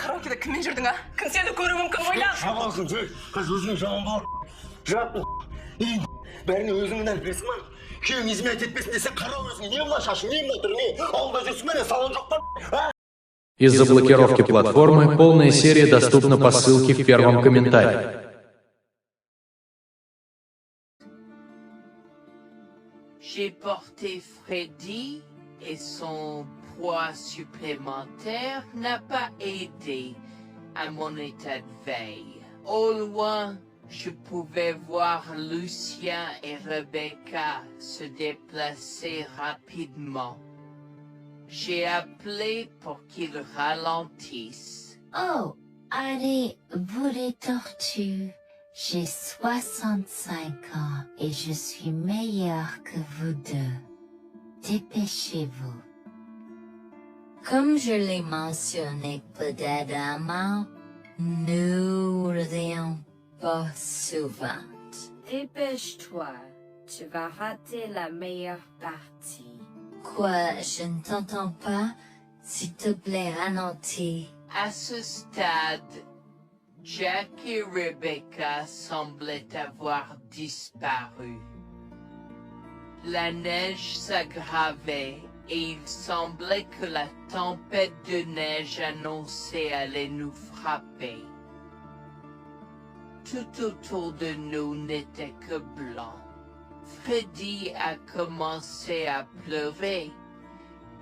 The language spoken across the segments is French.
Karaoke'de kimмен жүрдің, а? Кім сені көруі мүмкін, ойла! Шабалсың, қыз өзінің жауын бол. Жаттың, бәріне өзіңнен білесің ма? Күйеуің измет етпесін десе, қара өзің, не мына шашың, не мына түрі, не? Ауылда жүрсің бе, салон жоқ па? Из-за блокировки платформы полная серия доступна по ссылке в первом комментарии. J'ai porté Freddy et son poids supplémentaire n'a pas aidé à mon état de veille. Au loin, je pouvais voir Lucien et Rebecca se déplacer rapidement. J'ai appelé pour qu'ils ralentissent. Oh, allez, vous les tortues. J'ai 65 ans et je suis meilleure que vous deux. Dépêchez-vous. Comme je l'ai mentionné peut-être avant, nous rions pas souvent. Dépêche-toi, tu vas rater la meilleure partie. Quoi, je ne t'entends pas? S'il te plaît, ralentis. À ce stade, Jack et Rebecca semblaient avoir disparu. La neige s'aggravait et il semblait que la tempête de neige annoncée allait nous frapper. Tout autour de nous n'était que blanc. Freddy a commencé à pleurer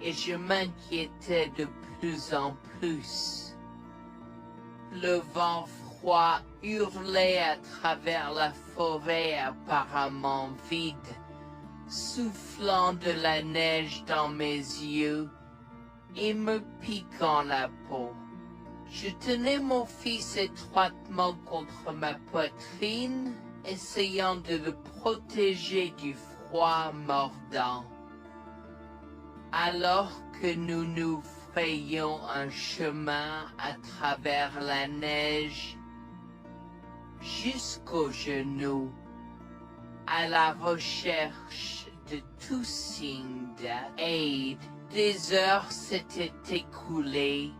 et je m'inquiétais de plus en plus. Le vent froid hurlait à travers la forêt apparemment vide, soufflant de la neige dans mes yeux et me piquant la peau. Je tenais mon fils étroitement contre ma poitrine, essayant de le protéger du froid mordant. Alors que nous nous frayions un chemin à travers la neige, jusqu'aux genoux, à la recherche de tout signe d'aide. Des heures s'étaient écoulées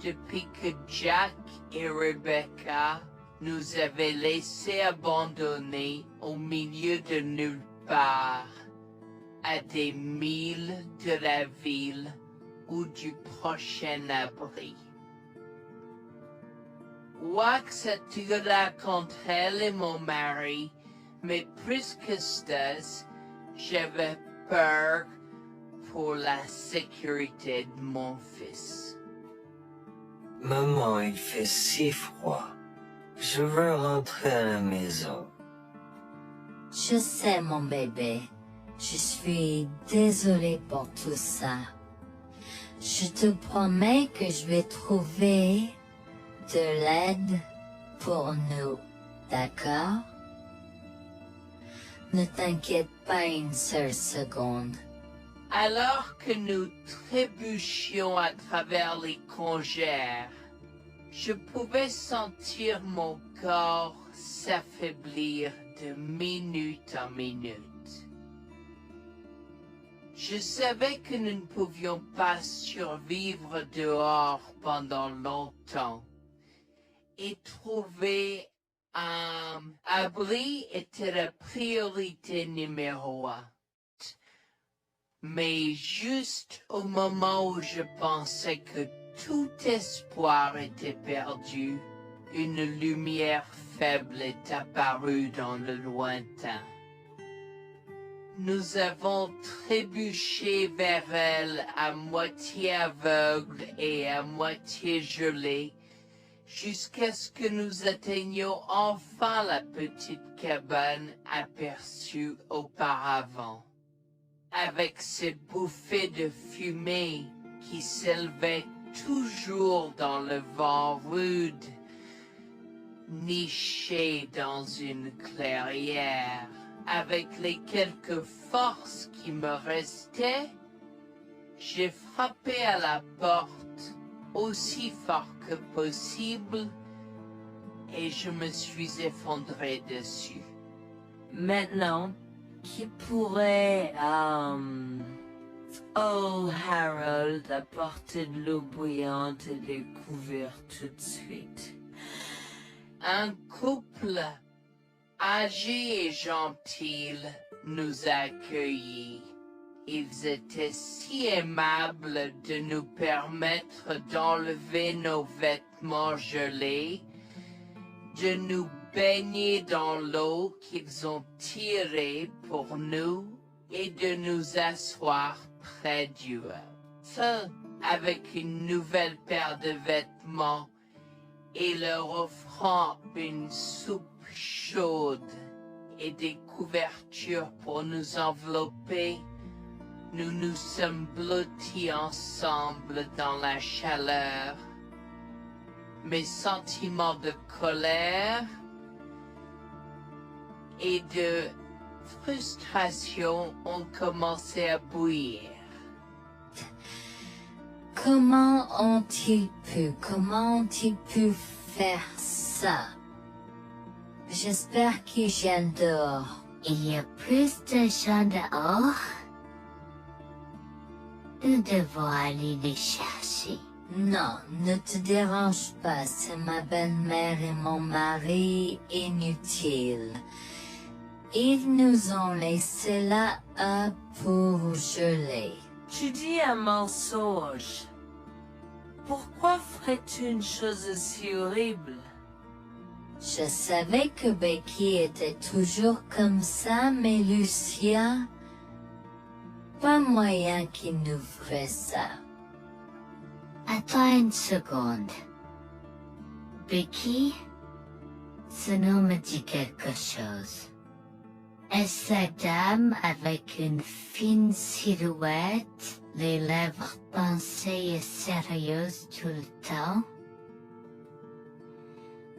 depuis que Jack et Rebecca nous avaient laissés abandonnés au milieu de nulle part, à des milles de la ville ou du prochain abri. Wax attira contre elle et mon mari, mais plus que ça, j'avais peur pour la sécurité de mon fils. Maman, il fait si froid. Je veux rentrer à la maison. Je sais, mon bébé. Je suis désolée pour tout ça. Je te promets que je vais trouver de l'aide pour nous, d'accord? Ne t'inquiète pas une seule seconde. Alors que nous trébuchions à travers les congères, je pouvais sentir mon corps s'affaiblir de minute en minute. Je savais que nous ne pouvions pas survivre dehors pendant longtemps, et trouver un abri était la priorité numéro 1. Mais juste au moment où je pensais que tout espoir était perdu, une lumière faible est apparue dans le lointain. Nous avons trébuché vers elle à moitié aveugle et à moitié gelé, jusqu'à ce que nous atteignions enfin la petite cabane aperçue auparavant, avec ses bouffées de fumée qui s'élevaient toujours dans le vent rude, nichées dans une clairière. Avec les quelques forces qui me restaient, j'ai frappé à la porte aussi fort que possible et je me suis effondré dessus. Maintenant, qui pourrait Oh, Harold, apportez de l'eau bouillante et des couverts tout de suite. Un couple âgé et gentil nous a accueillis. Ils étaient si aimables de nous permettre d'enlever nos vêtements gelés, de nous baigner dans l'eau qu'ils ont tirée pour nous et de nous asseoir près du feu avec une nouvelle paire de vêtements et leur offrant une soupe chaude et des couvertures pour nous envelopper. Nous nous sommes blottis ensemble dans la chaleur. Mes sentiments de colère et de frustration ont commencé à bouillir. Comment ont-ils pu faire ça? J'espère qu'ils viennent dehors. Il y a plus de gens dehors. Nous devons aller les chercher. Non, ne te dérange pas, c'est ma belle-mère et mon mari inutiles. Ils nous ont laissé là pour geler. Tu dis un mensonge. Pourquoi ferais-tu une chose aussi horrible? Je savais que Becky était toujours comme ça, mais Lucia... Pas moyen qu'il nous ferait ça. Attends une seconde. Becky, ce nom me dit quelque chose. Est-ce la dame avec une fine silhouette, les lèvres pincées et sérieuses tout le temps?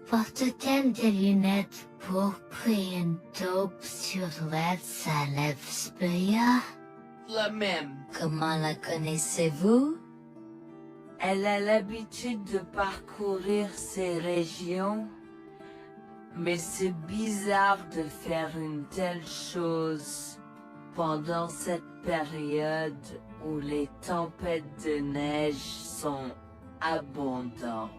Porte-t-elle des lunettes pourpres et une taupe sur l'aide sa lèvre spéa? La même. Comment la connaissez-vous? Elle a l'habitude de parcourir ces régions, mais c'est bizarre de faire une telle chose pendant cette période où les tempêtes de neige sont abondantes.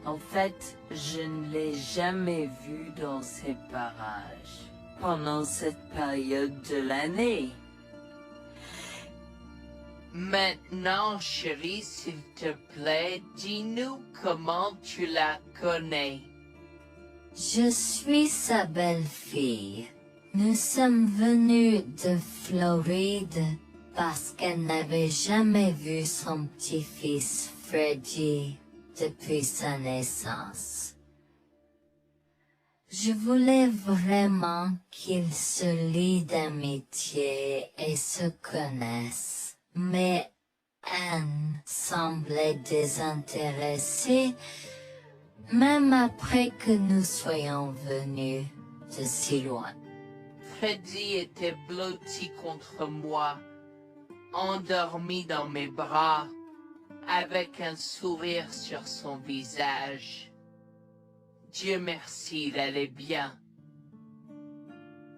En fait, je ne l'ai jamais vue dans ces parages pendant cette période de l'année. Maintenant, chérie, s'il te plaît, dis-nous comment tu la connais. Je suis sa belle-fille. Nous sommes venus de Floride parce qu'elle n'avait jamais vu son petit-fils Freddy depuis sa naissance. Je voulais vraiment qu'ils se lient d'amitié et se connaissent, mais Anne semblait désintéressée, même après que nous soyons venus de si loin. Freddy était blotti contre moi, endormi dans mes bras, avec un sourire sur son visage. Dieu merci, il allait bien.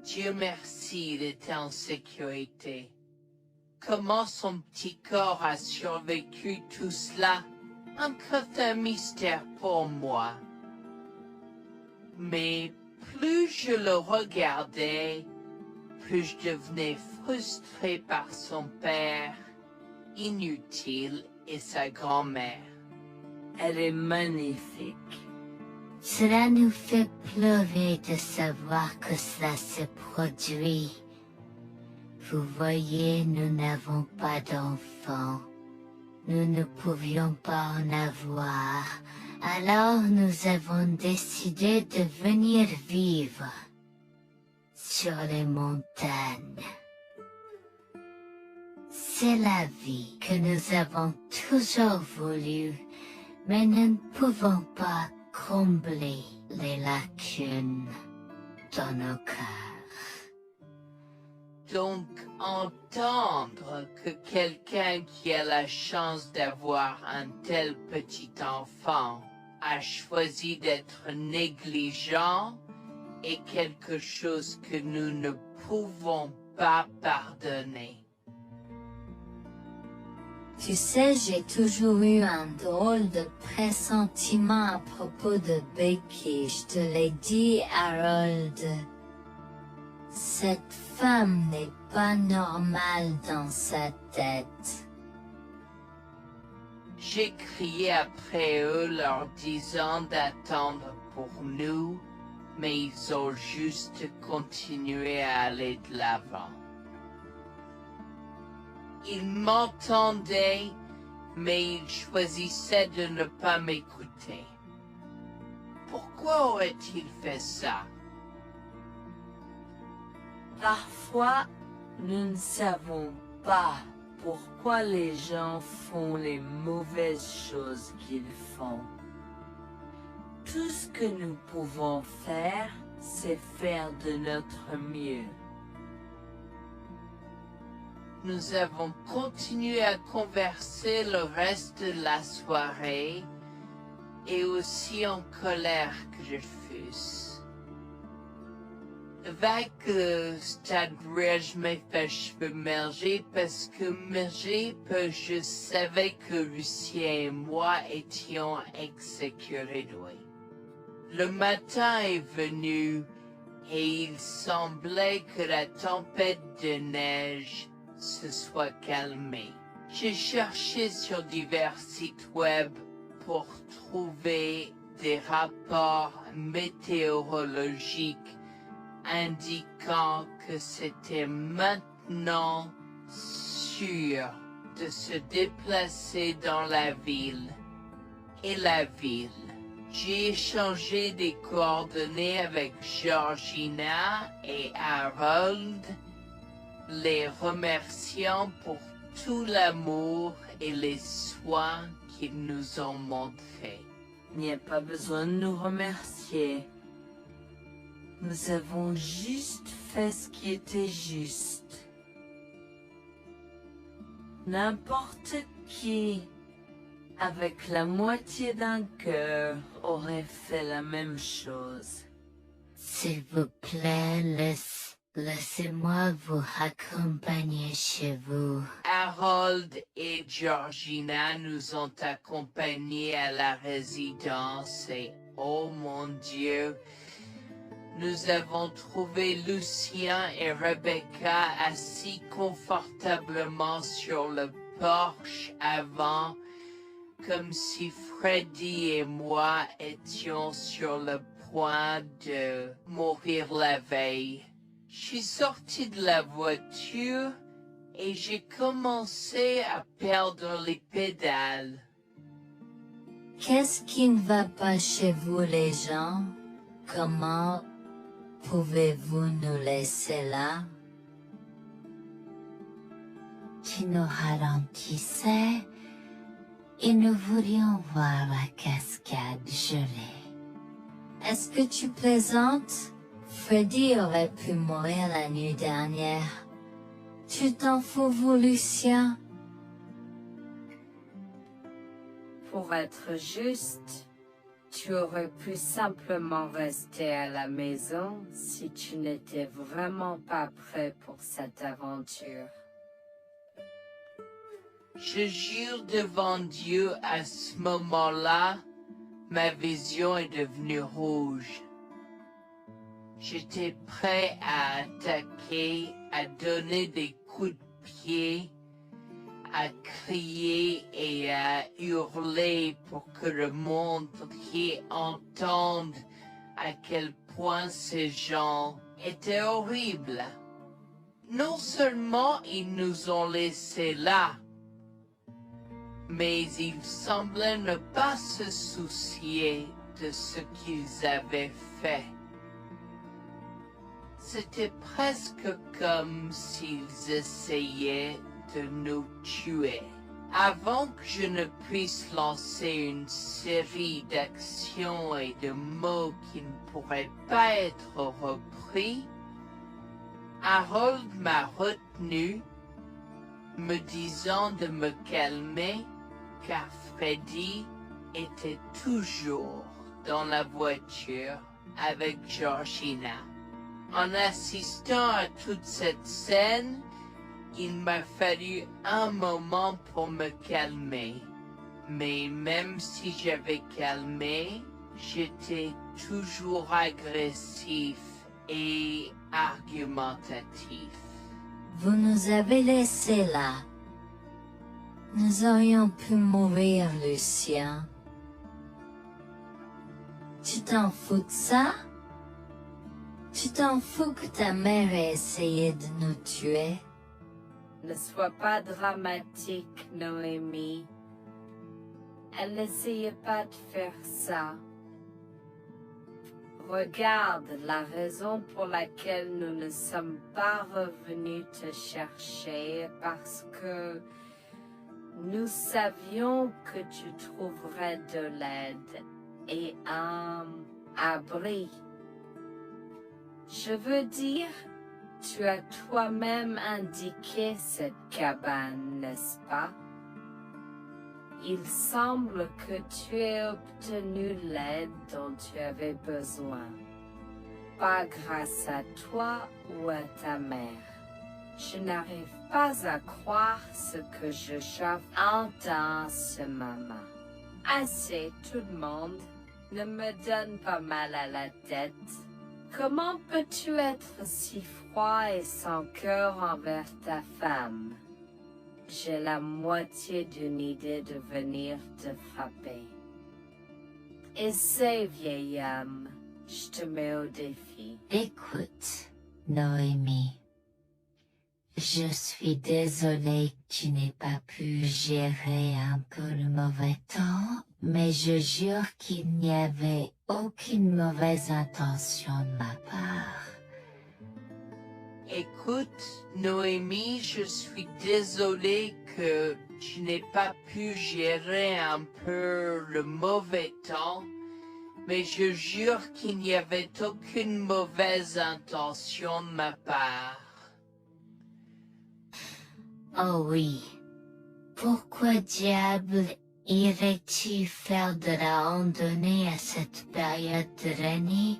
Dieu merci, il était en sécurité. Comment son petit corps a survécu tout cela? Encore un mystère pour moi. Mais plus je le regardais, plus je devenais frustré par son père, inutile, et sa grand-mère. Elle est magnifique. Cela nous fait pleurer de savoir que cela se produit. Vous voyez, nous n'avons pas d'enfants. Nous ne pouvions pas en avoir. Alors nous avons décidé de venir vivre sur les montagnes. C'est la vie que nous avons toujours voulu, mais nous ne pouvons pas combler les lacunes dans nos cœurs. Donc, entendre que quelqu'un qui a la chance d'avoir un tel petit enfant a choisi d'être négligent est quelque chose que nous ne pouvons pas pardonner. Tu sais, j'ai toujours eu un drôle de pressentiment à propos de Becky, je te l'ai dit, Harold. Cette femme n'est pas normale dans sa tête. J'ai crié après eux leur disant d'attendre pour nous, mais ils ont juste continué à aller de l'avant. Ils m'entendaient, mais ils choisissaient de ne pas m'écouter. Pourquoi aurait-il fait ça? Parfois, nous ne savons pas pourquoi les gens font les mauvaises choses qu'ils font. Tout ce que nous pouvons faire, c'est faire de notre mieux. Nous avons continué à converser le reste de la soirée, et aussi en colère que je fusse. Avec le stade où je m'ai fait cheveux merger parce que je savais que Lucien et moi étions exécurés. Le matin est venu et il semblait que la tempête de neige se soit calmée. J'ai cherché sur divers sites web pour trouver des rapports météorologiques indiquant que c'était maintenant sûr de se déplacer dans la ville. Et la ville. J'ai échangé des coordonnées avec Georgina et Harold, les remerciant pour tout l'amour et les soins qu'ils nous ont montrés. Il n'y a pas besoin de nous remercier. Nous avons juste fait ce qui était juste. N'importe qui, avec la moitié d'un cœur, aurait fait la même chose. S'il vous plaît, laissez-moi vous accompagner chez vous. Harold et Georgina nous ont accompagnés à la résidence et, oh mon Dieu, nous avons trouvé Lucien et Rebecca assis confortablement sur le porche avant, comme si Freddy et moi étions sur le point de mourir la veille. Je suis sorti de la voiture et j'ai commencé à perdre les pédales. Qu'est-ce qui ne va pas chez vous les gens? Comment pouvez-vous nous laisser là? Tu nous ralentissais et nous voulions voir la cascade gelée. Est-ce que tu plaisantes? Freddy aurait pu mourir la nuit dernière. Tu t'en fous, vous, Lucien? Pour être juste, tu aurais pu simplement rester à la maison si tu n'étais vraiment pas prêt pour cette aventure. Je jure devant Dieu, à ce moment-là, ma vision est devenue rouge. J'étais prêt à attaquer, à donner des coups de pied, à crier et à hurler pour que le monde entier entende à quel point ces gens étaient horribles. Non seulement ils nous ont laissés là, mais ils semblaient ne pas se soucier de ce qu'ils avaient fait. C'était presque comme s'ils essayaient de nous tuer. Avant que je ne puisse lancer une série d'actions et de mots qui ne pourraient pas être repris, Harold m'a retenu, me disant de me calmer, car Freddy était toujours dans la voiture avec Georgina. En assistant à toute cette scène, il m'a fallu un moment pour me calmer. Mais même si j'avais calmé, j'étais toujours agressif et argumentatif. Vous nous avez laissés là. Nous aurions pu mourir, Lucien. Tu t'en fous de ça? Tu t'en fous que ta mère ait essayé de nous tuer? Ne sois pas dramatique, Noémie. Elle n'essayait pas de faire ça. Regarde, la raison pour laquelle nous ne sommes pas revenus te chercher est parce que nous savions que tu trouverais de l'aide et un abri. Je veux dire, tu as toi-même indiqué cette cabane, n'est-ce pas? Il semble que tu aies obtenu l'aide dont tu avais besoin. Pas grâce à toi ou à ta mère. Je n'arrive pas à croire ce que j'entends en ce moment. Assez, tout le monde. Ne me donne pas mal à la tête. Comment peux-tu être si froid et sans cœur envers ta femme? J'ai la moitié d'une idée de venir te frapper. Essaie, vieil homme. Je te mets au défi. Écoute, Noémie. Je suis désolée que tu n'aies pas pu gérer un peu le mauvais temps, mais je jure qu'il n'y avait aucune mauvaise intention de ma part. Écoute, Noémie, je suis désolée que tu n'aies pas pu gérer un peu le mauvais temps, mais je jure qu'il n'y avait aucune mauvaise intention de ma part. Oh oui. Pourquoi diable irais-tu faire de la randonnée à cette période de l'année?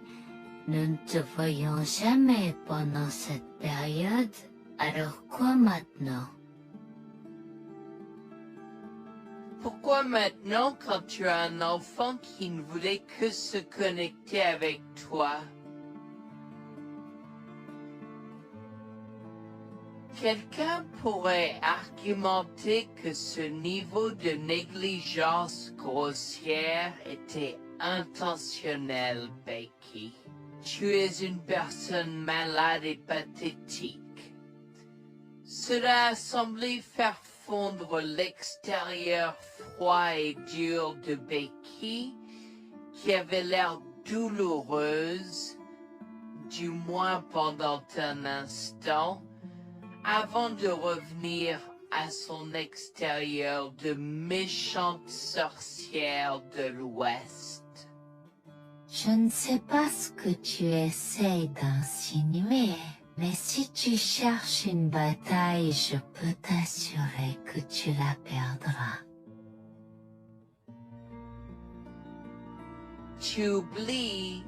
Nous ne te voyons jamais pendant cette période, alors quoi maintenant? Pourquoi maintenant quand tu as un enfant qui ne voulait que se connecter avec toi? Quelqu'un pourrait argumenter que ce niveau de négligence grossière était intentionnel, Becky. Tu es une personne malade et pathétique. Cela a semblé faire fondre l'extérieur froid et dur de Becky, qui avait l'air douloureuse, du moins pendant un instant, avant de revenir à son extérieur de méchante sorcière de l'Ouest. Je ne sais pas ce que tu essaies d'insinuer, mais si tu cherches une bataille, je peux t'assurer que tu la perdras. Tu oublies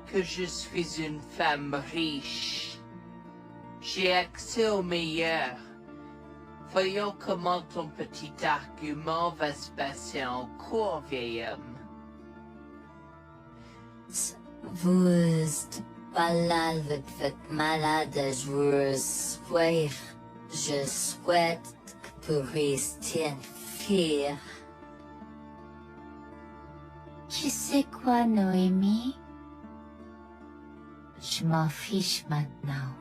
que je suis une femme riche. J'ai accès au meilleur. Voyons comment ton petit argument va se passer en cours, vieil homme. Vous êtes pas là avec votre malade joueuse. Je souhaite que vous restiez une fille. Tu sais quoi, Noémie? Je m'en fiche maintenant.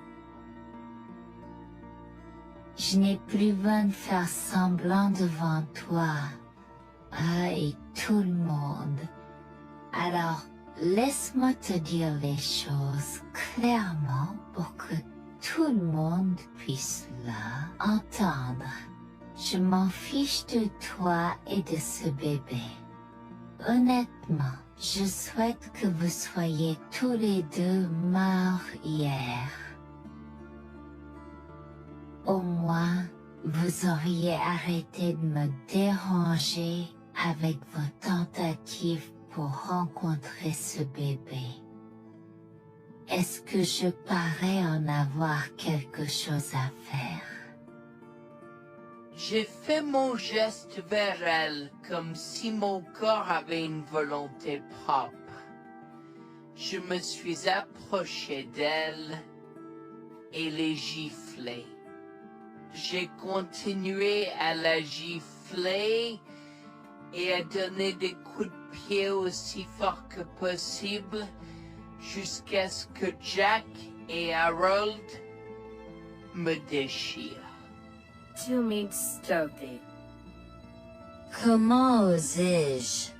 Je n'ai plus besoin de faire semblant devant toi. Et tout le monde. Alors, laisse-moi te dire les choses clairement pour que tout le monde puisse entendre. Je m'en fiche de toi et de ce bébé. Honnêtement, je souhaite que vous soyez tous les deux morts hier. Au moins, vous auriez arrêté de me déranger avec vos tentatives pour rencontrer ce bébé. Est-ce que je parais en avoir quelque chose à faire? J'ai fait mon geste vers elle comme si mon corps avait une volonté propre. Je me suis approché d'elle et l'ai giflée. J'ai continué à la gifler et à donner des coups de pied aussi forts que possible jusqu'à ce que Jack et Harold me déchirent. Tu m'instaurais. Comment osais-je?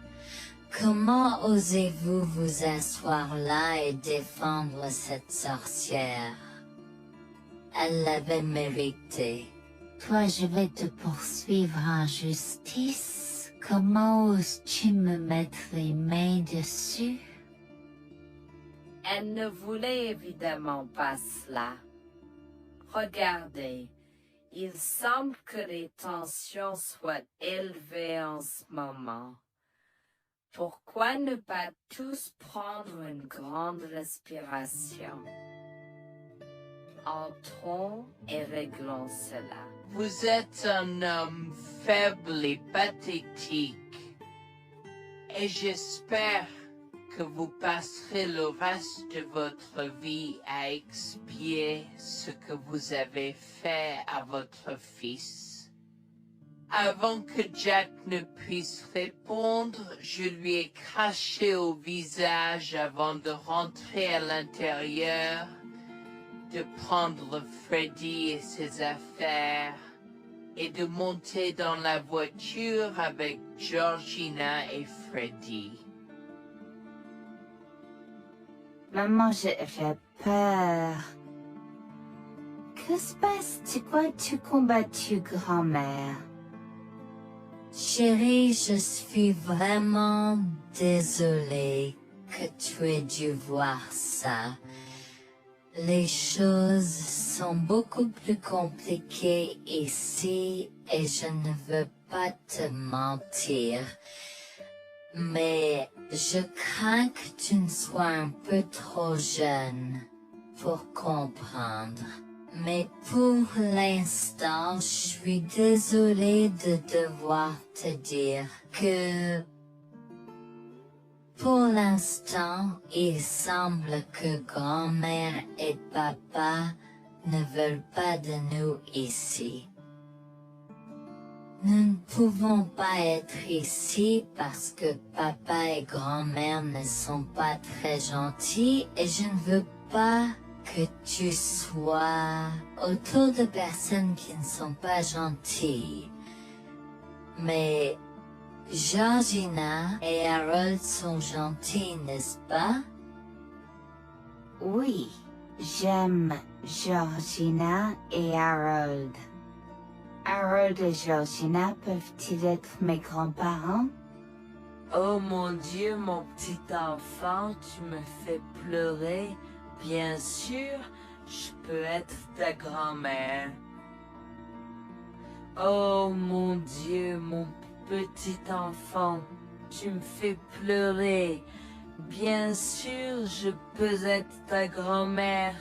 Comment osez-vous vous asseoir là et défendre cette sorcière? Elle l'avait mérité. Toi, je vais te poursuivre en justice. Comment oses-tu me mettre les mains dessus? Elle ne voulait évidemment pas cela. Regardez, il semble que les tensions soient élevées en ce moment. Pourquoi ne pas tous prendre une grande respiration? Entrons et réglons cela. Vous êtes un homme faible et pathétique, et j'espère que vous passerez le reste de votre vie à expier ce que vous avez fait à votre fils. Avant que Jack ne puisse répondre, je lui ai craché au visage avant de rentrer à l'intérieur, de prendre Freddy et ses affaires et de monter dans la voiture avec Georgina et Freddy. Maman, j'ai peur. Que se passe-t-il? Pourquoi tu combattu grand-mère? Chérie, je suis vraiment désolée que tu aies dû voir ça. Les choses sont beaucoup plus compliquées ici et je ne veux pas te mentir. Mais je crains que tu ne sois un peu trop jeune pour comprendre. Mais pour l'instant, je suis désolée de devoir te dire que pour l'instant, il semble que grand-mère et papa ne veulent pas de nous ici. Nous ne pouvons pas être ici parce que papa et grand-mère ne sont pas très gentils et je ne veux pas que tu sois autour de personnes qui ne sont pas gentilles. Mais Georgina et Harold sont gentils, n'est-ce pas? Oui, j'aime Georgina et Harold. Harold et Georgina peuvent-ils être mes grands-parents? Oh mon Dieu, mon petit enfant, tu me fais pleurer. Bien sûr, je peux être ta grand-mère. Oh mon Dieu, mon petit enfant, tu me fais pleurer. Bien sûr, je peux être ta grand-mère.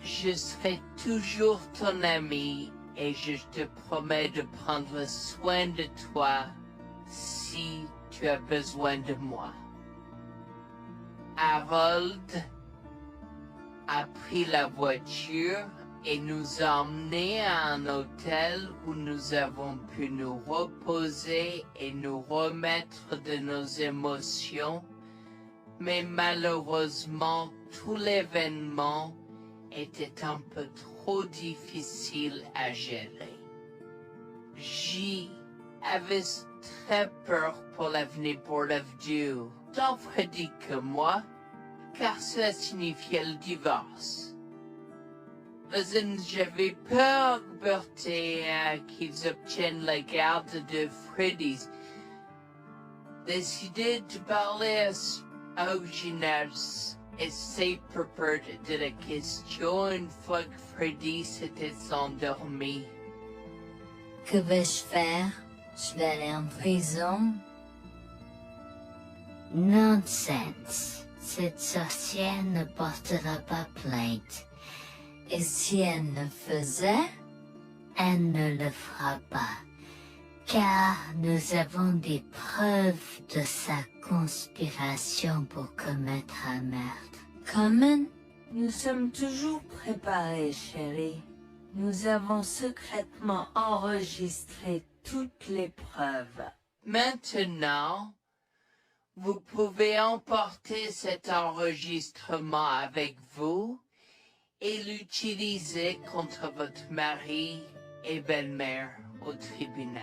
Je serai toujours ton ami et je te promets de prendre soin de toi si tu as besoin de moi. Harold a pris la voiture et nous a emmenés à un hôtel où nous avons pu nous reposer et nous remettre de nos émotions, mais malheureusement tout l'événement était un peu trop difficile à gérer. J avait très peur pour l'avenir pour l'avenir, tant Freddy que moi, car cela signifiait le divorce. Mais j'avais peur, Bertie, qu'ils obtiennent la garde de Freddy. Décidé de parler au gymnase et s'est préparé de la question une fois que Freddy s'était endormi. Que vais-je faire? Je vais aller en prison? Nonsense. Cette sorcière ne portera pas plainte. Et si elle ne faisait? elle ne le fera pas, car nous avons des preuves de sa conspiration pour commettre un meurtre. Comment? Nous sommes toujours préparés, chérie. Nous avons secrètement enregistré toutes les preuves. Maintenant, vous pouvez emporter cet enregistrement avec vous et l'utiliser contre votre mari et belle-mère au tribunal.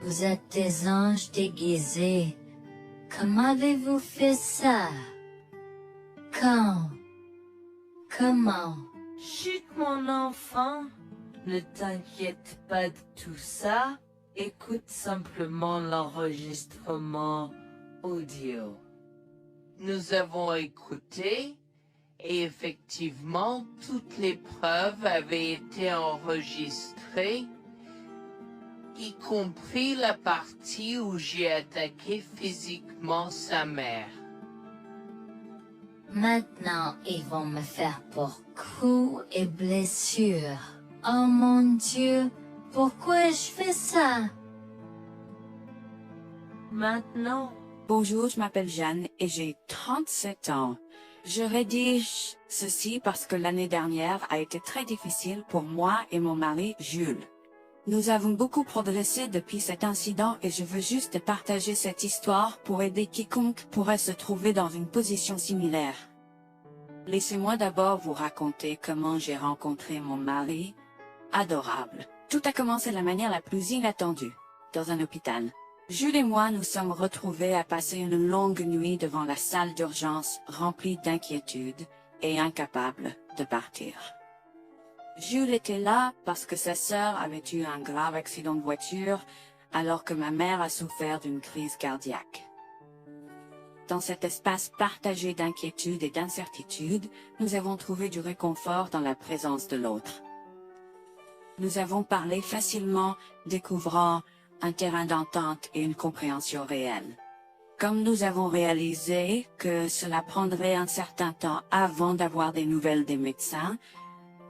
Vous êtes des anges déguisés. Comment avez-vous fait ça? Quand? Comment? Chut, mon enfant, ne t'inquiète pas de tout ça. Écoute simplement l'enregistrement audio. Nous avons écouté et effectivement toutes les preuves avaient été enregistrées, y compris la partie où j'ai attaqué physiquement sa mère. Maintenant, ils vont me faire pour coups et blessures. Oh mon Dieu, pourquoi je fais ça? Maintenant, Bonjour, je m'appelle Jeanne et j'ai 37 ans. Je rédige ceci parce que l'année dernière a été très difficile pour moi et mon mari Jules. Nous avons beaucoup progressé depuis cet incident et je veux juste partager cette histoire pour aider quiconque pourrait se trouver dans une position similaire. Laissez-moi d'abord vous raconter comment j'ai rencontré mon mari, adorable. Tout a commencé de la manière la plus inattendue, dans un hôpital. Jules et moi nous sommes retrouvés à passer une longue nuit devant la salle d'urgence remplie d'inquiétude et incapables de partir. Jules était là parce que sa sœur avait eu un grave accident de voiture alors que ma mère a souffert d'une crise cardiaque. Dans cet espace partagé d'inquiétude et d'incertitude, nous avons trouvé du réconfort dans la présence de l'autre. Nous avons parlé facilement, découvrant un terrain d'entente et une compréhension réelle. Comme nous avons réalisé que cela prendrait un certain temps avant d'avoir des nouvelles des médecins,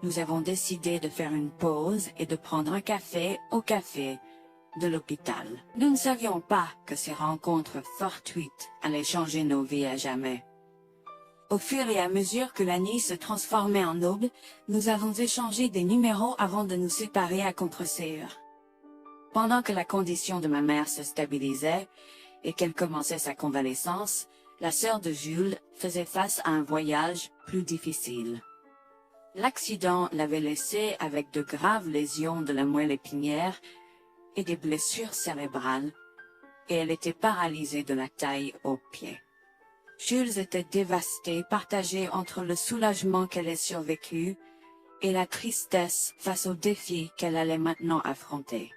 nous avons décidé de faire une pause et de prendre un café au café de l'hôpital. Nous ne savions pas que ces rencontres fortuites allaient changer nos vies à jamais. Au fur et à mesure que la nuit se transformait en aube, nous avons échangé des numéros avant de nous séparer à contre-séance. Pendant que la condition de ma mère se stabilisait et qu'elle commençait sa convalescence, la sœur de Jules faisait face à un voyage plus difficile. L'accident l'avait laissée avec de graves lésions de la moelle épinière et des blessures cérébrales, et elle était paralysée de la taille aux pieds. Jules était dévasté, partagé entre le soulagement qu'elle ait survécu et la tristesse face aux défis qu'elle allait maintenant affronter.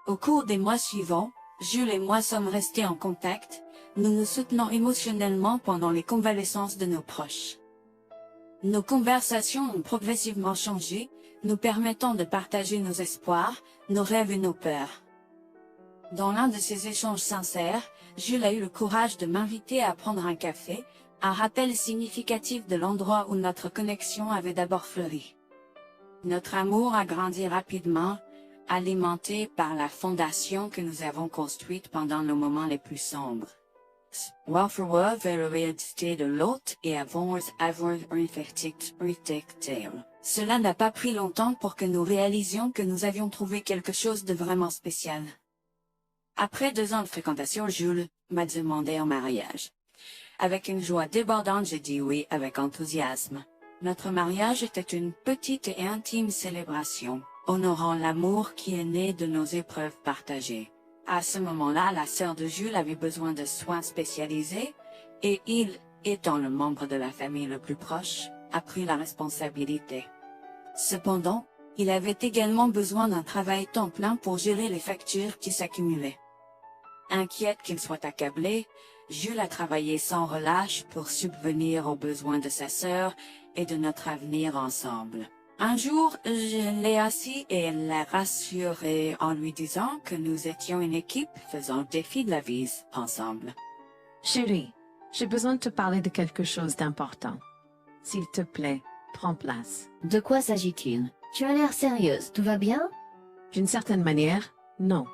Au cours des mois suivants, Jules et moi sommes restés en contact, nous nous soutenons émotionnellement pendant les convalescences de nos proches. Nos conversations ont progressivement changé, nous permettant de partager nos espoirs, nos rêves et nos peurs. Dans l'un de ces échanges sincères, Jules a eu le courage de m'inviter à prendre un café, un rappel significatif de l'endroit où notre connexion avait d'abord fleuri. Notre amour a grandi rapidement, alimenté par la fondation que nous avons construite pendant nos moments les plus sombres. Welfare vers la réalité de l'autre et avons avoir tale. Cela n'a pas pris longtemps pour que nous réalisions que nous avions trouvé quelque chose de vraiment spécial. Après 2 ans de fréquentation, Jules m'a demandé en mariage. Avec une joie débordante, j'ai dit oui avec enthousiasme. Notre mariage était une petite et intime célébration, honorant l'amour qui est né de nos épreuves partagées. À ce moment-là, la sœur de Jules avait besoin de soins spécialisés, et il, étant le membre de la famille le plus proche, a pris la responsabilité. Cependant, il avait également besoin d'un travail temps plein pour gérer les factures qui s'accumulaient. Inquiète qu'il soit accablé, Jules a travaillé sans relâche pour subvenir aux besoins de sa sœur et de notre avenir ensemble. Un jour, je l'ai assis et l'ai rassuré en lui disant que nous étions une équipe faisant le défi de la vie ensemble. Chérie, j'ai besoin de te parler de quelque chose d'important. S'il te plaît, prends place. De quoi s'agit-il? Tu as l'air sérieuse, tout va bien? D'une certaine manière, non.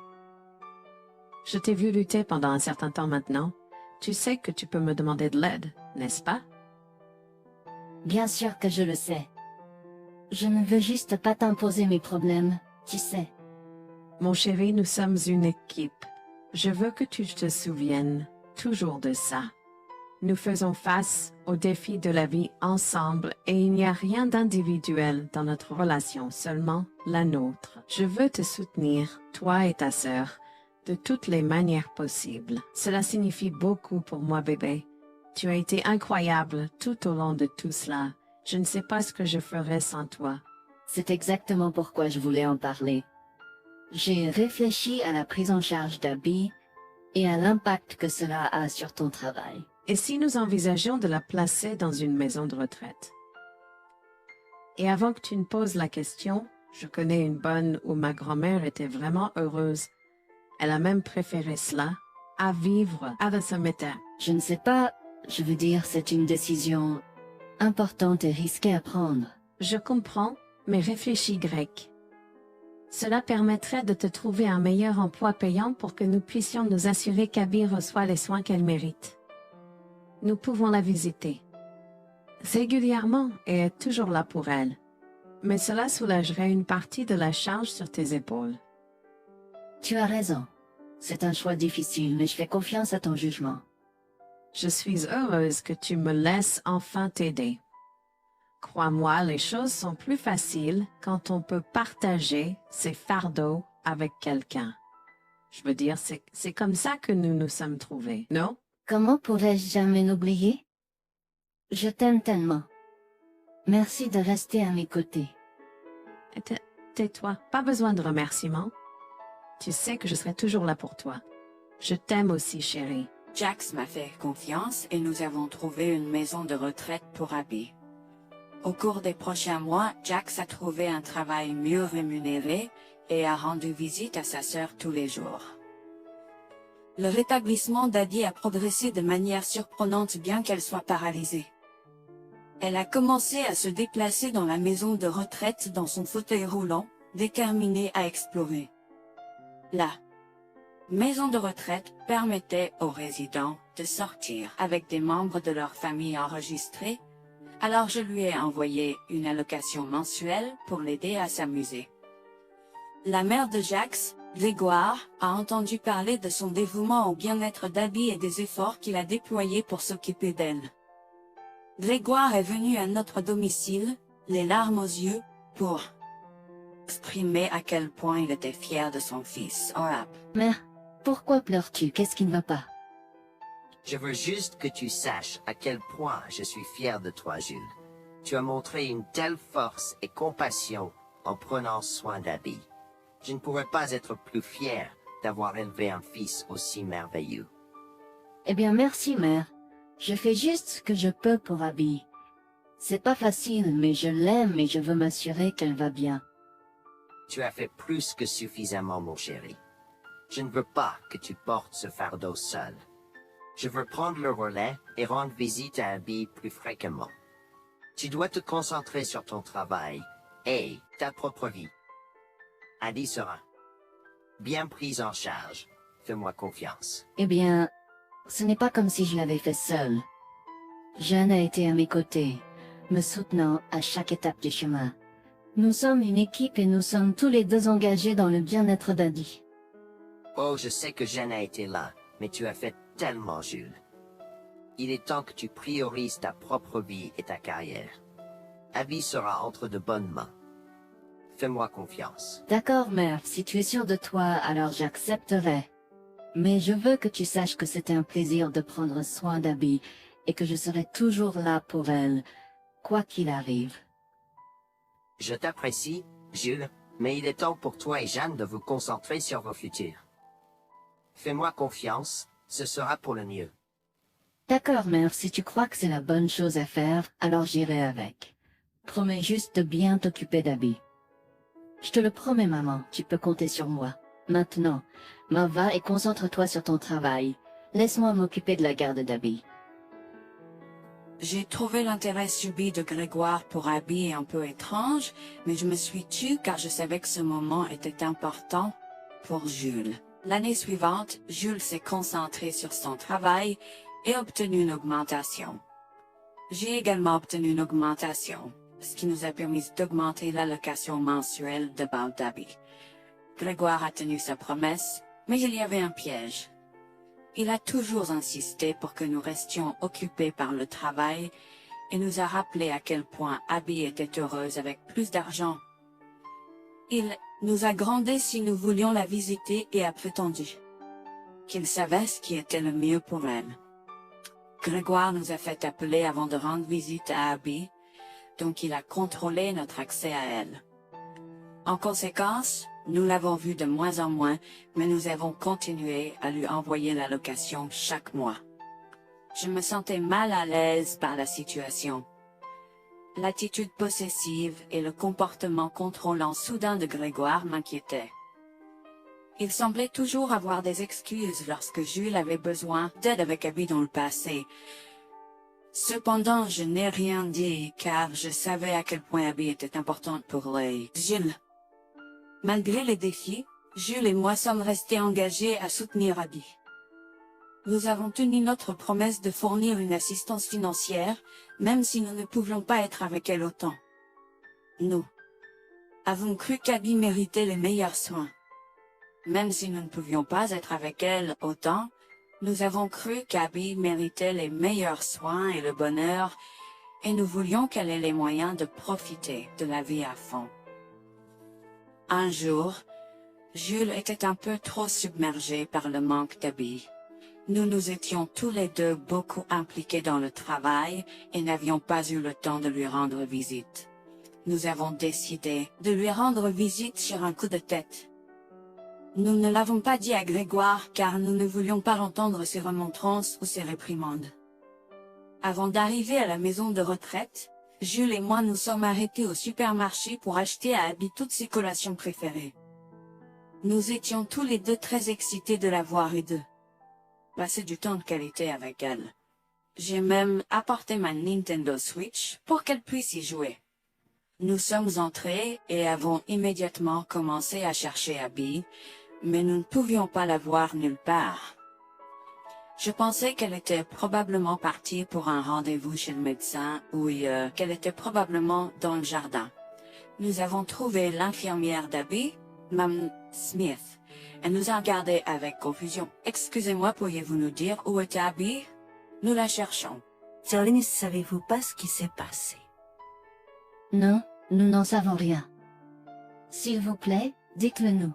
Je t'ai vu lutter pendant un certain temps maintenant. Tu sais que tu peux me demander de l'aide, n'est-ce pas? Bien sûr que je le sais. Je ne veux juste pas t'imposer mes problèmes, tu sais. Mon chéri, nous sommes une équipe. Je veux que tu te souviennes toujours de ça. Nous faisons face aux défis de la vie ensemble et il n'y a rien d'individuel dans notre relation, seulement la nôtre. Je veux te soutenir, toi et ta sœur, de toutes les manières possibles. Cela signifie beaucoup pour moi, bébé. Tu as été incroyable tout au long de tout cela. Je ne sais pas ce que je ferais sans toi. C'est exactement pourquoi je voulais en parler. J'ai réfléchi à la prise en charge d'Abby et à l'impact que cela a sur ton travail. Et si nous envisageons de la placer dans une maison de retraite? Et avant que tu ne poses la question, je connais une bonne où ma grand-mère était vraiment heureuse. Elle a même préféré cela à vivre à Sameta. Je ne sais pas, je veux dire, c'est une décision importante et risquée à prendre. Je comprends, mais réfléchis grec. Cela permettrait de te trouver un meilleur emploi payant pour que nous puissions nous assurer qu'Abby reçoit les soins qu'elle mérite. Nous pouvons la visiter régulièrement et être toujours là pour elle. Mais cela soulagerait une partie de la charge sur tes épaules. Tu as raison. C'est un choix difficile, mais je fais confiance à ton jugement. Je suis heureuse que tu me laisses enfin t'aider. Crois-moi, les choses sont plus faciles quand on peut partager ses fardeaux avec quelqu'un. Je veux dire, c'est comme ça que nous nous sommes trouvés, non? Comment pourrais-je jamais l'oublier? Je t'aime tellement. Merci de rester à mes côtés. Tais-toi, pas besoin de remerciements. Tu sais que je serai toujours là pour toi. Je t'aime aussi, chérie. Jax m'a fait confiance et nous avons trouvé une maison de retraite pour Abby. Au cours des prochains mois, Jax a trouvé un travail mieux rémunéré et a rendu visite à sa sœur tous les jours. Le rétablissement d'Abby a progressé de manière surprenante bien qu'elle soit paralysée. Elle a commencé à se déplacer dans la maison de retraite dans son fauteuil roulant, déterminée à explorer. La maison de retraite permettait aux résidents de sortir avec des membres de leur famille enregistrés, alors je lui ai envoyé une allocation mensuelle pour l'aider à s'amuser. La mère de Jax, Grégoire, a entendu parler de son dévouement au bien-être d'Abby et des efforts qu'il a déployés pour s'occuper d'elle. Grégoire est venu à notre domicile, les larmes aux yeux, pour exprimer à quel point il était fier de son fils, Orap. Mère, pourquoi pleures-tu? Qu'est-ce qui ne va pas? Je veux juste que tu saches à quel point je suis fier de toi, Jules. Tu as montré une telle force et compassion en prenant soin d'Abby. Je ne pourrais pas être plus fier d'avoir élevé un fils aussi merveilleux. Eh bien, merci, mère. Je fais juste ce que je peux pour Abby. C'est pas facile, mais je l'aime et je veux m'assurer qu'elle va bien. Tu as fait plus que suffisamment, mon chéri. Je ne veux pas que tu portes ce fardeau seul. Je veux prendre le relais et rendre visite à Abby plus fréquemment. Tu dois te concentrer sur ton travail et ta propre vie. Abby sera bien prise en charge. Fais-moi confiance. Eh bien, ce n'est pas comme si je l'avais fait seule. Jeanne a été à mes côtés, me soutenant à chaque étape du chemin. Nous sommes une équipe et nous sommes tous les deux engagés dans le bien-être d'Abby. Oh, je sais que Jeanne a été là, mais tu as fait tellement, Jules. Il est temps que tu priorises ta propre vie et ta carrière. Abby sera entre de bonnes mains. Fais-moi confiance. D'accord, mère, si tu es sûre de toi, alors j'accepterai. Mais je veux que tu saches que c'était un plaisir de prendre soin d'Abby et que je serai toujours là pour elle, quoi qu'il arrive. Je t'apprécie, Jules, mais il est temps pour toi et Jeanne de vous concentrer sur vos futurs. Fais-moi confiance, ce sera pour le mieux. D'accord, mère, si tu crois que c'est la bonne chose à faire, alors j'irai avec. Promets juste de bien t'occuper d'Abby. Je te le promets, maman, tu peux compter sur moi. Maintenant, m'en va et concentre-toi sur ton travail. Laisse-moi m'occuper de la garde d'Abby. J'ai trouvé l'intérêt subi de Grégoire pour Abby un peu étrange, mais je me suis tue car je savais que ce moment était important pour Jules. L'année suivante, Jules s'est concentré sur son travail et obtenu une augmentation. J'ai également obtenu une augmentation, ce qui nous a permis d'augmenter l'allocation mensuelle de Bal d'Abby. Grégoire a tenu sa promesse, mais il y avait un piège. Il a toujours insisté pour que nous restions occupés par le travail et nous a rappelé à quel point Abby était heureuse avec plus d'argent. Il nous a grondé si nous voulions la visiter et a prétendu qu'il savait ce qui était le mieux pour elle. Grégoire nous a fait appeler avant de rendre visite à Abby, donc il a contrôlé notre accès à elle. En conséquence, nous l'avons vue de moins en moins, mais nous avons continué à lui envoyer l'allocation chaque mois. Je me sentais mal à l'aise par la situation. L'attitude possessive et le comportement contrôlant soudain de Grégoire m'inquiétaient. Il semblait toujours avoir des excuses lorsque Jules avait besoin d'aide avec Abby dans le passé. Cependant, je n'ai rien dit car je savais à quel point Abby était importante pour Jules. Malgré les défis, Jules et moi sommes restés engagés à soutenir Abby. Nous avons tenu notre promesse de fournir une assistance financière, même si nous ne pouvions pas être avec elle autant. Nous avons cru qu'Abby méritait les meilleurs soins. Même si nous ne pouvions pas être avec elle autant, nous avons cru qu'Abby méritait les meilleurs soins et le bonheur, et nous voulions qu'elle ait les moyens de profiter de la vie à fond. Un jour, Jules était un peu trop submergé par le manque d'Abby. Nous nous étions tous les deux beaucoup impliqués dans le travail et n'avions pas eu le temps de lui rendre visite. Nous avons décidé de lui rendre visite sur un coup de tête. Nous ne l'avons pas dit à Grégoire car nous ne voulions pas entendre ses remontrances ou ses réprimandes. Avant d'arriver à la maison de retraite, Jules et moi nous sommes arrêtés au supermarché pour acheter à Abby toutes ses collations préférées. Nous étions tous les deux très excités de la voir et de passer du temps de qualité avec elle. J'ai même apporté ma Nintendo Switch pour qu'elle puisse y jouer. Nous sommes entrés et avons immédiatement commencé à chercher Abby, mais nous ne pouvions pas la voir nulle part. Je pensais qu'elle était probablement partie pour un rendez-vous chez le médecin ou qu'elle était probablement dans le jardin. Nous avons trouvé l'infirmière d'Abby, Mme Smith. Elle nous a regardés avec confusion. « Excusez-moi, pourriez-vous nous dire où est Abby? Nous la cherchons. » Charlie, savez-vous pas ce qui s'est passé? Non, nous n'en savons rien. S'il vous plaît, dites-le nous.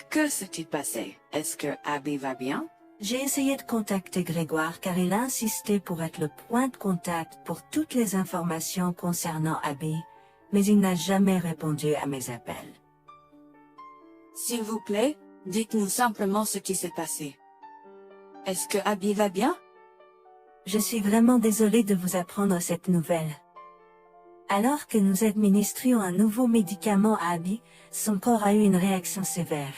Que s'est-il passé? Est-ce que Abby va bien? J'ai essayé de contacter Grégoire car il a insisté pour être le point de contact pour toutes les informations concernant Abby, mais il n'a jamais répondu à mes appels. S'il vous plaît, dites-nous simplement ce qui s'est passé. Est-ce que Abby va bien? Je suis vraiment désolée de vous apprendre cette nouvelle. Alors que nous administrions un nouveau médicament à Abby, son corps a eu une réaction sévère.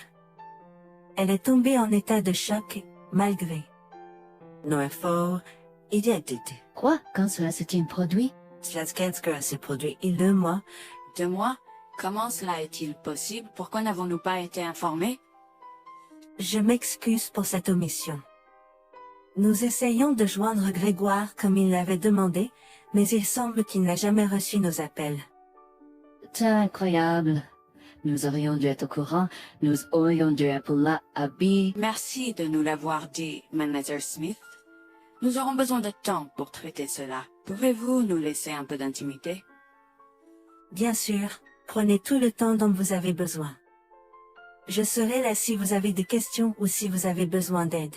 Elle est tombée en état de choc, malgré nos efforts et d'aide. Quoi? Quand cela s'est-il produit? Cela s'est produit il y a 2 mois. 2 mois? Comment cela est-il possible? Pourquoi n'avons-nous pas été informés? Je m'excuse pour cette omission. Nous essayons de joindre Grégoire comme il l'avait demandé, mais il semble qu'il n'a jamais reçu nos appels. C'est incroyable. Nous aurions dû être au courant, nous aurions dû appeler Abby. Merci de nous l'avoir dit, Manager Smith. Nous aurons besoin de temps pour traiter cela. Pouvez-vous nous laisser un peu d'intimité? Bien sûr, prenez tout le temps dont vous avez besoin. Je serai là si vous avez des questions ou si vous avez besoin d'aide.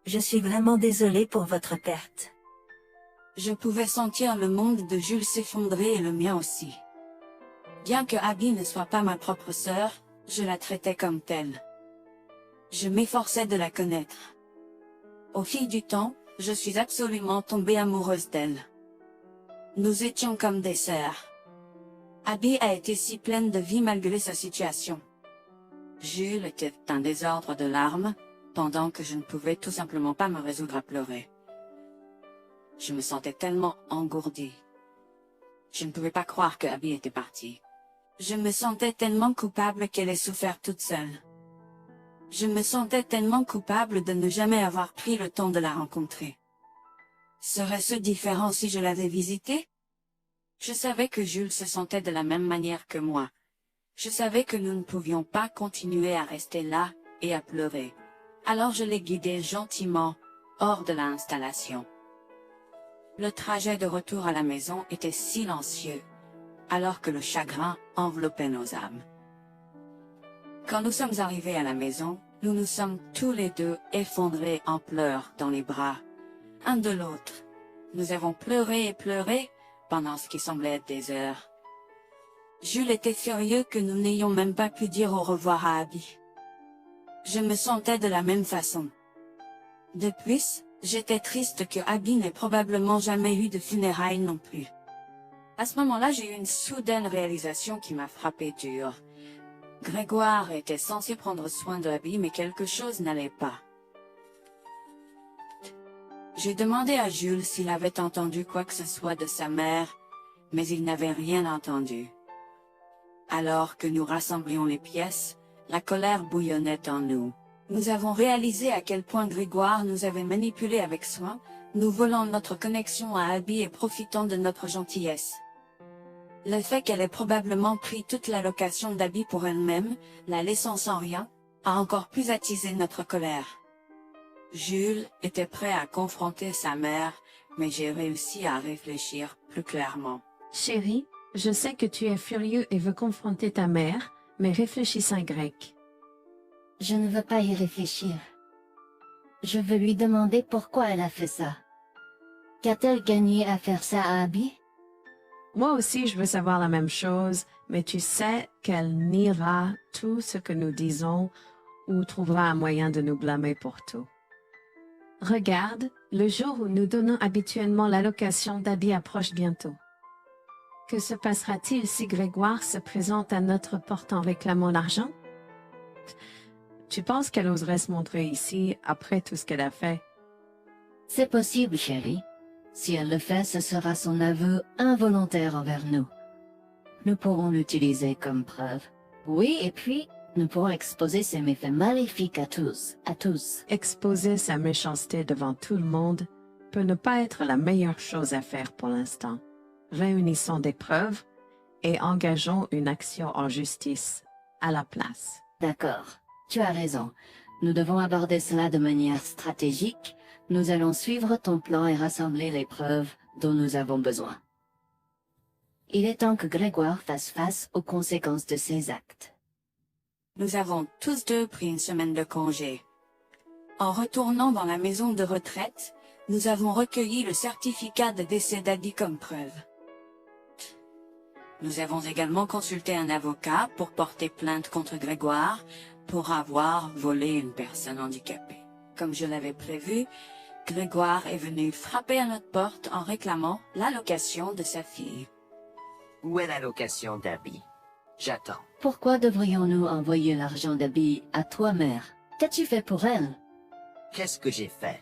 Je suis vraiment désolée pour votre perte. Je pouvais sentir le monde de Jules s'effondrer et le mien aussi. Bien que Abby ne soit pas ma propre sœur, je la traitais comme telle. Je m'efforçais de la connaître. Au fil du temps, je suis absolument tombée amoureuse d'elle. Nous étions comme des sœurs. Abby a été si pleine de vie malgré sa situation. Jules était un désordre de larmes, pendant que je ne pouvais tout simplement pas me résoudre à pleurer. Je me sentais tellement engourdie. Je ne pouvais pas croire que Abby était partie. Je me sentais tellement coupable qu'elle ait souffert toute seule. Je me sentais tellement coupable de ne jamais avoir pris le temps de la rencontrer. Serait-ce différent si je l'avais visitée? Je savais que Jules se sentait de la même manière que moi. Je savais que nous ne pouvions pas continuer à rester là et à pleurer. Alors je l'ai guidée gentiment hors de l'installation. Le trajet de retour à la maison était silencieux, alors que le chagrin enveloppait nos âmes. Quand nous sommes arrivés à la maison, nous nous sommes tous les deux effondrés en pleurs dans les bras, un de l'autre. Nous avons pleuré et pleuré pendant ce qui semblait être des heures. Jules était furieux que nous n'ayons même pas pu dire au revoir à Abby. Je me sentais de la même façon. De plus, j'étais triste que Abby n'ait probablement jamais eu de funérailles non plus. À ce moment-là, j'ai eu une soudaine réalisation qui m'a frappé dur. Grégoire était censé prendre soin de Abby, mais quelque chose n'allait pas. J'ai demandé à Jules s'il avait entendu quoi que ce soit de sa mère, mais il n'avait rien entendu. Alors que nous rassemblions les pièces, la colère bouillonnait en nous. Nous avons réalisé à quel point Grégoire nous avait manipulés avec soin, nous volant notre connexion à Abby et profitant de notre gentillesse. Le fait qu'elle ait probablement pris toute l'allocation d'Abby pour elle-même, la laissant sans rien, a encore plus attisé notre colère. Jules était prêt à confronter sa mère, mais j'ai réussi à réfléchir plus clairement. Chérie, je sais que tu es furieux et veux confronter ta mère, mais réfléchis en grec. Je ne veux pas y réfléchir. Je veux lui demander pourquoi elle a fait ça. Qu'a-t-elle gagné à faire ça à Abby? Moi aussi, je veux savoir la même chose, mais tu sais qu'elle niera tout ce que nous disons ou trouvera un moyen de nous blâmer pour tout. Regarde, le jour où nous donnons habituellement l'allocation d'Abby approche bientôt. Que se passera-t-il si Grégoire se présente à notre porte en réclamant l'argent? Tu penses qu'elle oserait se montrer ici après tout ce qu'elle a fait? C'est possible, chérie. Si elle le fait, ce sera son aveu involontaire envers nous. Nous pourrons l'utiliser comme preuve. Oui, et puis, nous pourrons exposer ses méfaits maléfiques à tous. Exposer sa méchanceté devant tout le monde peut ne pas être la meilleure chose à faire pour l'instant. Réunissons des preuves et engageons une action en justice à la place. D'accord, tu as raison. Nous devons aborder cela de manière stratégique. Nous allons suivre ton plan et rassembler les preuves dont nous avons besoin. Il est temps que Grégoire fasse face aux conséquences de ses actes. Nous avons tous deux pris une semaine de congé. En retournant dans la maison de retraite, nous avons recueilli le certificat de décès d'Abby comme preuve. Nous avons également consulté un avocat pour porter plainte contre Grégoire pour avoir volé une personne handicapée. Comme je l'avais prévu, Grégoire est venu frapper à notre porte en réclamant l'allocation de sa fille. Où est l'allocation d'Abby? J'attends. Pourquoi devrions-nous envoyer l'argent d'Abby à toi, mère? Qu'as-tu fait pour elle? Qu'est-ce que j'ai fait?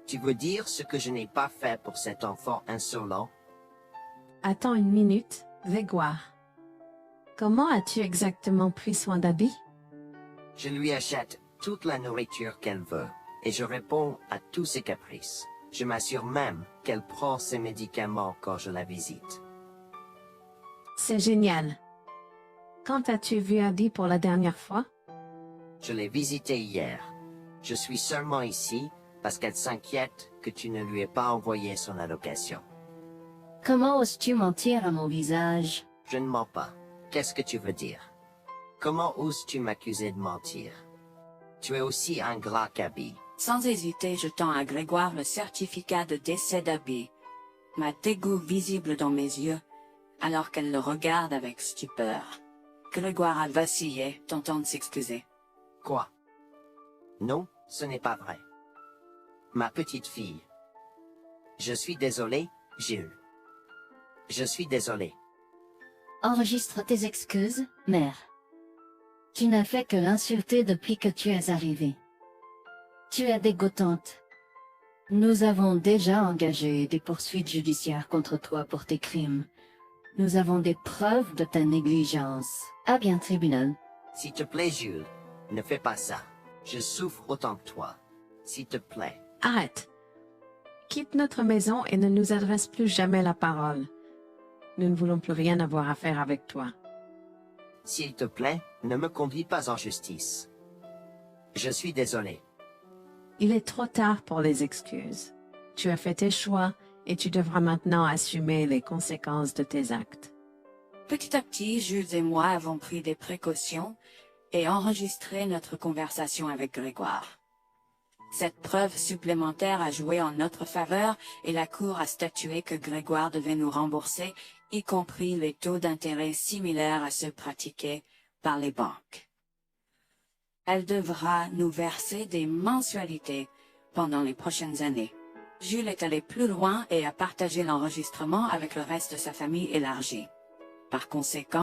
Tu veux dire ce que je n'ai pas fait pour cet enfant insolent? Attends une minute, Grégoire. Comment as-tu exactement pris soin d'Abby? Je lui achète toute la nourriture qu'elle veut et je réponds à tous ses caprices. Je m'assure même qu'elle prend ses médicaments quand je la visite. C'est génial. Quand as-tu vu Abby pour la dernière fois? Je l'ai visitée hier. Je suis seulement ici parce qu'elle s'inquiète que tu ne lui aies pas envoyé son allocation. Comment oses-tu mentir à mon visage? Je ne mens pas. Qu'est-ce que tu veux dire? Comment oses-tu m'accuser de mentir? Tu es aussi ingrat qu'Abby. Sans hésiter, je tends à Grégoire le certificat de décès d'Abby, ma dégoût visible dans mes yeux, alors qu'elle le regarde avec stupeur. Grégoire a vacillé, tentant de s'excuser. Quoi? Non, ce n'est pas vrai. Ma petite fille. Je suis désolé, Jules. Je suis désolé. Enregistre tes excuses, mère. Tu n'as fait que l'insulter depuis que tu es arrivée. Tu es dégoûtante. Nous avons déjà engagé des poursuites judiciaires contre toi pour tes crimes. Nous avons des preuves de ta négligence. À bien, tribunal. S'il te plaît, Jules, ne fais pas ça. Je souffre autant que toi. S'il te plaît. Arrête. Quitte notre maison et ne nous adresse plus jamais la parole. Nous ne voulons plus rien avoir à faire avec toi. S'il te plaît, ne me conduis pas en justice. Je suis désolé. Il est trop tard pour les excuses. Tu as fait tes choix et tu devras maintenant assumer les conséquences de tes actes. Petit à petit, Jules et moi avons pris des précautions et enregistré notre conversation avec Grégoire. Cette preuve supplémentaire a joué en notre faveur et la Cour a statué que Grégoire devait nous rembourser, y compris les taux d'intérêt similaires à ceux pratiqués par les banques. Elle devra nous verser des mensualités pendant les prochaines années. Jules est allé plus loin et a partagé l'enregistrement avec le reste de sa famille élargie. Par conséquent,